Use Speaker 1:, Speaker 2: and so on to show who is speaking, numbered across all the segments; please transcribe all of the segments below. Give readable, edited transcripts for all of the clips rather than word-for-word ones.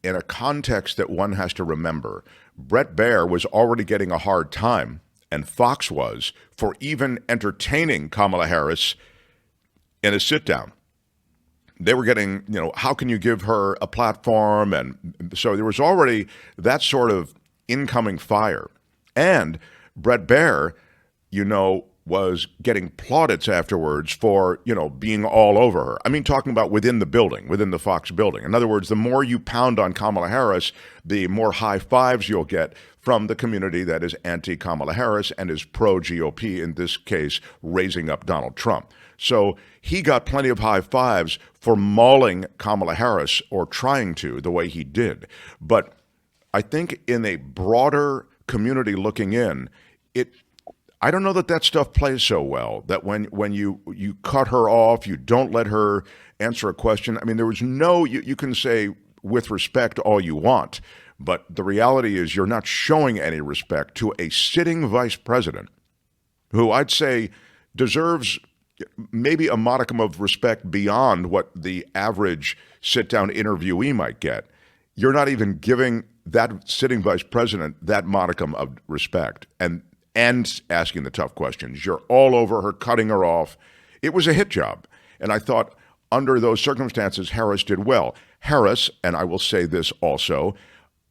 Speaker 1: in a context that one has to remember, Bret Baier was already getting a hard time, and Fox was, for even entertaining Kamala Harris in a sit-down. They were getting, how can you give her a platform? And so there was already that sort of incoming fire. And Bret Baier, was getting plaudits afterwards for, being all over her. I mean, talking about within the building, within the Fox building. In other words, the more you pound on Kamala Harris, the more high fives you'll get from the community that is anti-Kamala Harris and is pro-GOP, in this case, raising up Donald Trump. So he got plenty of high fives for mauling Kamala Harris, or trying to, the way he did. But I think in a broader community looking in, I don't know that stuff plays so well, that when you cut her off, you don't let her answer a question. I mean, there was you can say with respect all you want, but the reality is you're not showing any respect to a sitting vice president who I'd say deserves maybe a modicum of respect beyond what the average sit-down interviewee might get. You're not even giving that sitting vice president that modicum of respect and asking the tough questions. You're all over her, cutting her off. It was a hit job. And I thought under those circumstances, Harris did well. Harris, and I will say this also,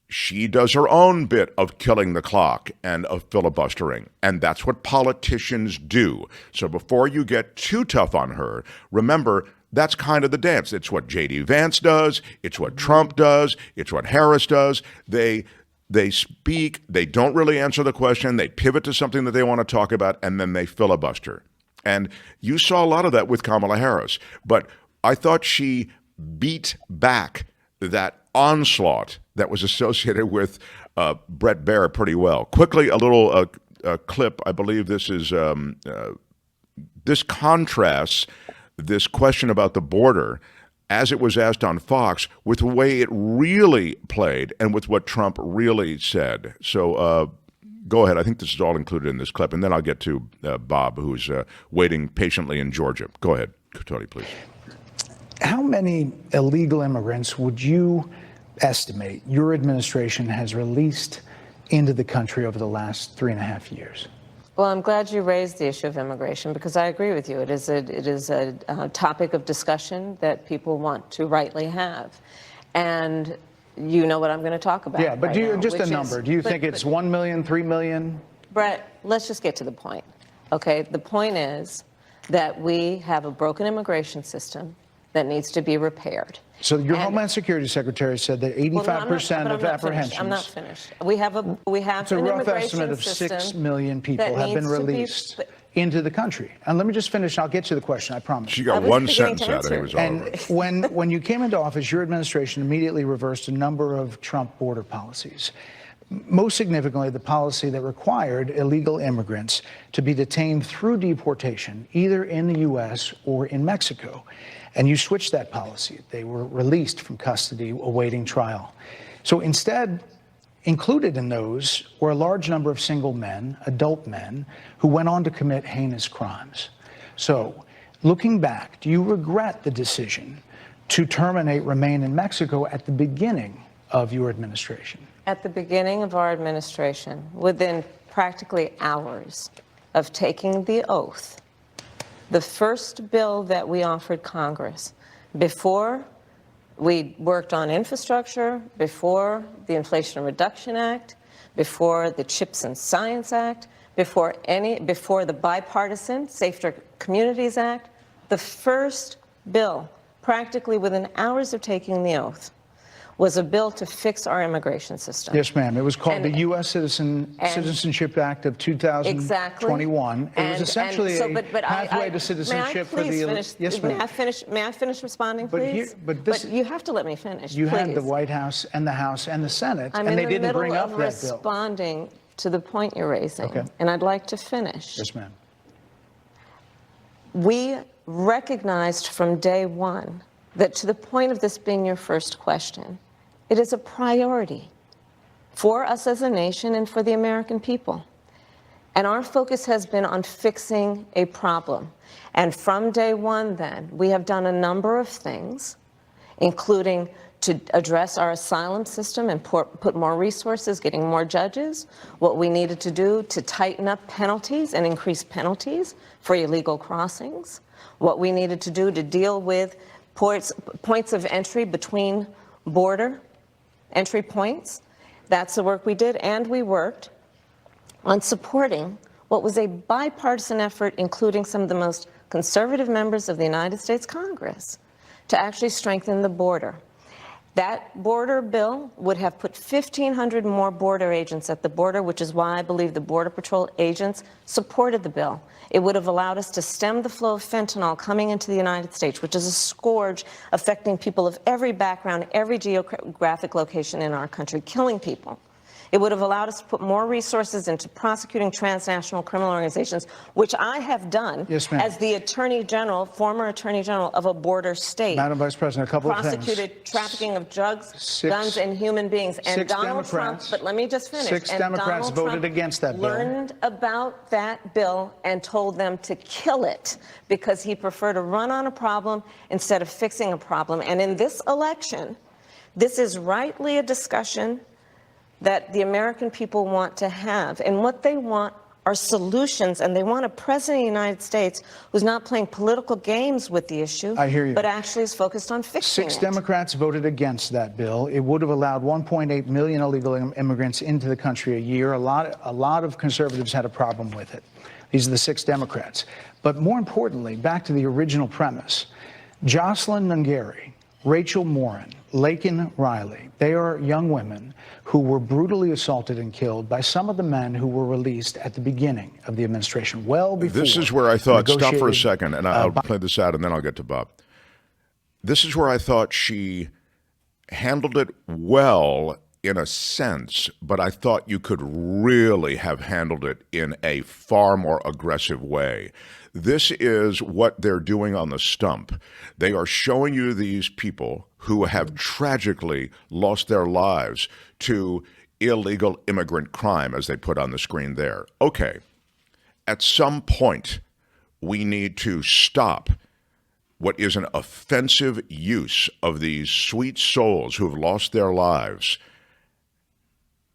Speaker 1: she does her own bit of killing the clock and of filibustering. And that's what politicians do. So before you get too tough on her, remember, that's kind of the dance. It's what J.D. Vance does. It's what Trump does. It's what Harris does. They speak, they don't really answer the question, they pivot to something that they want to talk about, and then they filibuster. And you saw a lot of that with Kamala Harris. But I thought she beat back that onslaught that was associated with Bret Baier pretty well. Quickly, a little clip. I believe this is this contrasts this question about the border as it was asked on Fox with the way it really played and with what Trump really said. So go ahead. I think this is all included in this clip. And then I'll get to Bob, who's waiting patiently in Georgia. Go ahead, Tony, please.
Speaker 2: How many illegal immigrants would you estimate your administration has released into the country over the last 3.5 years?
Speaker 3: Well, I'm glad you raised the issue of immigration, because I agree with you. It is a topic of discussion that people want to rightly have. And you know what I'm going to talk about.
Speaker 2: Yeah, but just a number. Do you think it's 1 million, 3 million?
Speaker 3: Brett, let's just get to the point. Okay, the point is that we have a broken immigration system that needs to be repaired.
Speaker 2: So your Homeland Security Secretary said that 85% of apprehensions.
Speaker 3: I'm not finished. We have an
Speaker 2: it's a rough estimate of 6 million people have been released into the country. And let me just finish. I'll get to the question, I promise.
Speaker 1: She got one sentence out and it was over.
Speaker 2: And when you came into office, your administration immediately reversed a number of Trump border policies. Most significantly, the policy that required illegal immigrants to be detained through deportation, either in the U.S. or in Mexico. And you switched that policy. They were released from custody awaiting trial. So instead, included in those were a large number of single men, adult men, who went on to commit heinous crimes. So looking back, do you regret the decision to terminate Remain in Mexico at the beginning of your administration?
Speaker 3: At the beginning of our administration, within practically hours of taking the oath, the first bill that we offered Congress, before we worked on infrastructure, before the Inflation Reduction Act, before the Chips and Science Act, before the bipartisan Safer Communities Act, the first bill, practically within hours of taking the oath, was a bill to fix our immigration system.
Speaker 2: Yes, ma'am. It was called the U.S. Citizenship Act of 2021.
Speaker 3: Exactly.
Speaker 2: It was essentially a pathway to citizenship for the...
Speaker 3: Yes, ma'am. May I finish responding, please?
Speaker 2: But
Speaker 3: you have to let me finish,
Speaker 2: You
Speaker 3: please.
Speaker 2: had the White House and the House and the Senate,
Speaker 3: and they didn't bring up that bill. I'm in the middle of responding to the point you're raising, and I'd like to finish.
Speaker 2: Yes, ma'am.
Speaker 3: We recognized from day one that, to the point of this being your first question, it is a priority for us as a nation and for the American people. And our focus has been on fixing a problem. And from day one, then, we have done a number of things, including to address our asylum system and put more resources, getting more judges, what we needed to do to tighten up penalties and increase penalties for illegal crossings, what we needed to do to deal with points of entry between border entry points. That's the work we did, and we worked on supporting what was a bipartisan effort, including some of the most conservative members of the United States Congress, to actually strengthen the border. That border bill would have put 1,500 more border agents at the border, which is why I believe the Border Patrol agents supported the bill. It would have allowed us to stem the flow of fentanyl coming into the United States, which is a scourge affecting people of every background, every geographic location in our country, killing people. It would have allowed us to put more resources into prosecuting transnational criminal organizations, which I have done as the Attorney General, former Attorney General of a border state.
Speaker 2: Madam Vice President, a couple of things.
Speaker 3: Prosecuted trafficking of drugs, guns, and human beings. And Donald Trump, but let me just finish.
Speaker 2: Six Democrats voted against that bill.
Speaker 3: Learned about that bill and told them to kill it because he preferred to run on a problem instead of fixing a problem. And in this election, this is rightly a discussion that the American people want to have. And what they want are solutions, and they want a president of the United States who's not playing political games with the issue,
Speaker 2: I hear you,
Speaker 3: but actually is focused on fixing it.
Speaker 2: Six Democrats voted against that bill. It would have allowed 1.8 million illegal immigrants into the country a year. A lot of conservatives had a problem with it. These are the six Democrats. But more importantly, back to the original premise, Jocelyn Nungari, Rachel Morin, Laken Riley, they are young women who were brutally assaulted and killed by some of the men who were released at the beginning of the administration, well before.
Speaker 1: This is where I thought, stop for a second, and I'll play this out, and then I'll get to Bob. This is where I thought she handled it well in a sense, but I thought you could really have handled it in a far more aggressive way. This is what they're doing on the stump. They are showing you these people who have tragically lost their lives to illegal immigrant crime, as they put on the screen there. Okay, at some point, we need to stop what is an offensive use of these sweet souls who have lost their lives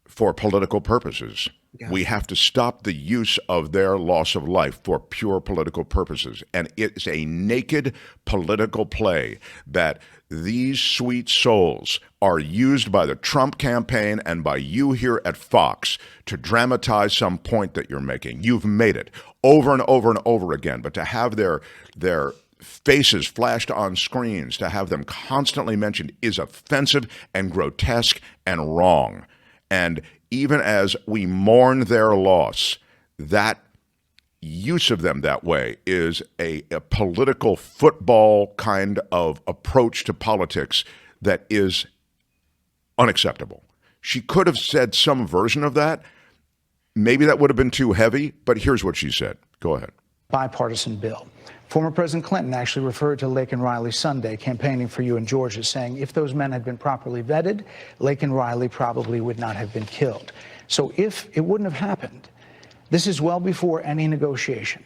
Speaker 1: for political purposes. Yeah. We have to stop the use of their loss of life for pure political purposes. And it's a naked political play that these sweet souls are used by the Trump campaign and by you here at Fox to dramatize some point that you're making. You've made it over and over and over again, but to have their faces flashed on screens, to have them constantly mentioned, is offensive and grotesque and wrong. And even as we mourn their loss, that use of them that way is a political football kind of approach to politics that is unacceptable. She could have said some version of that. Maybe that would have been too heavy, but here's what she said. Go ahead.
Speaker 2: Bipartisan bill. Former President Clinton actually referred to Laken Riley Sunday campaigning for you in Georgia, saying if those men had been properly vetted, Laken Riley probably would not have been killed. So if it wouldn't have happened, this is well before any negotiation.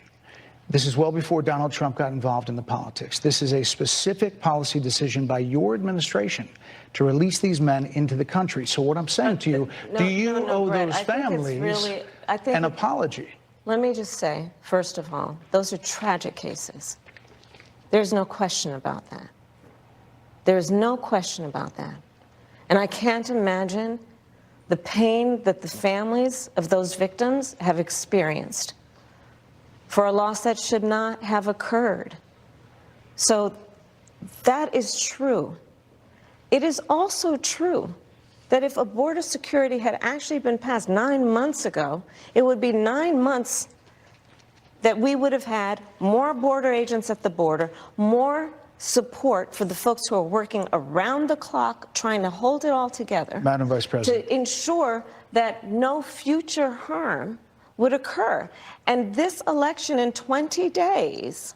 Speaker 2: This is well before Donald Trump got involved in the politics. This is a specific policy decision by your administration to release these men into the country. So what I'm saying to you, do you owe those families an apology?
Speaker 3: Let me just say, first of all, those are tragic cases. There's no question about that. There's no question about that. And I can't imagine the pain that the families of those victims have experienced for a loss that should not have occurred. So that is true. It is also true that if a border security had actually been passed 9 months ago, it would be 9 months that we would have had more border agents at the border, more support for the folks who are working around the clock trying to hold it all together.
Speaker 2: Madam Vice President.
Speaker 3: To ensure that no future harm would occur. And this election in 20 days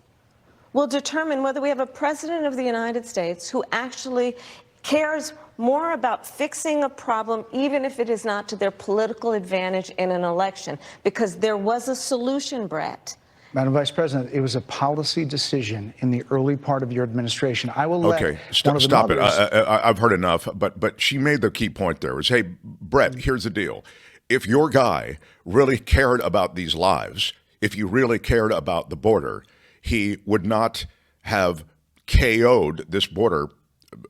Speaker 3: will determine whether we have a president of the United States who actually cares more about fixing a problem, even if it is not to their political advantage in an election, because there was a solution, Brett.
Speaker 2: Madam Vice President, it was a policy decision in the early part of your administration. I will let
Speaker 1: Okay,
Speaker 2: one of the
Speaker 1: stop it.
Speaker 2: mothers-
Speaker 1: I've heard enough. But she made the key point there was, hey, Brett, here's the deal. If your guy really cared about these lives, if you really cared about the border, he would not have KO'd this border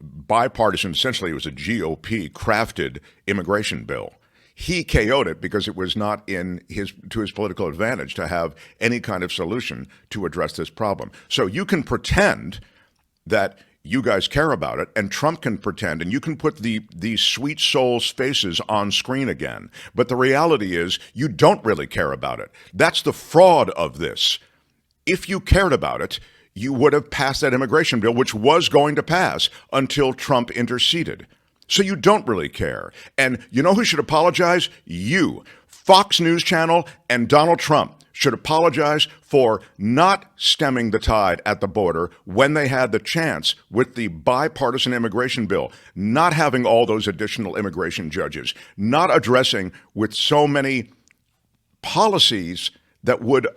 Speaker 1: bipartisan. Essentially, it was a GOP crafted immigration bill. He KO'd it because it was not to his political advantage to have any kind of solution to address this problem. So you can pretend that you guys care about it, and Trump can pretend, and you can put these sweet souls' faces on screen again. But the reality is you don't really care about it. That's the fraud of this. If you cared about it, you would have passed that immigration bill, which was going to pass until Trump interceded. So you don't really care. And you know who should apologize? You. Fox News Channel and Donald Trump should apologize for not stemming the tide at the border when they had the chance with the bipartisan immigration bill, not having all those additional immigration judges, not addressing with so many policies that would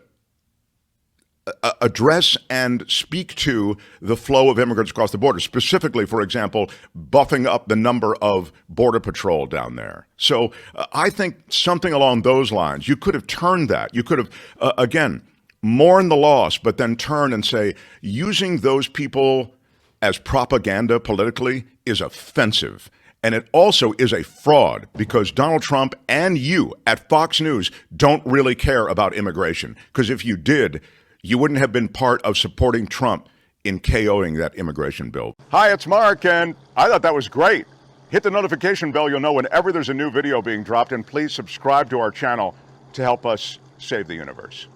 Speaker 1: address and speak to the flow of immigrants across the border, specifically, for example, buffing up the number of Border Patrol down there. So I think something along those lines, you could have turned that. You could have, again, mourn the loss, but then turn and say, using those people as propaganda politically is offensive. And it also is a fraud because Donald Trump and you at Fox News don't really care about immigration. Because if you did, you wouldn't have been part of supporting Trump in KOing that immigration bill. Hi, it's Mark, and I thought that was great. Hit the notification bell. You'll know whenever there's a new video being dropped, and please subscribe to our channel to help us save the universe.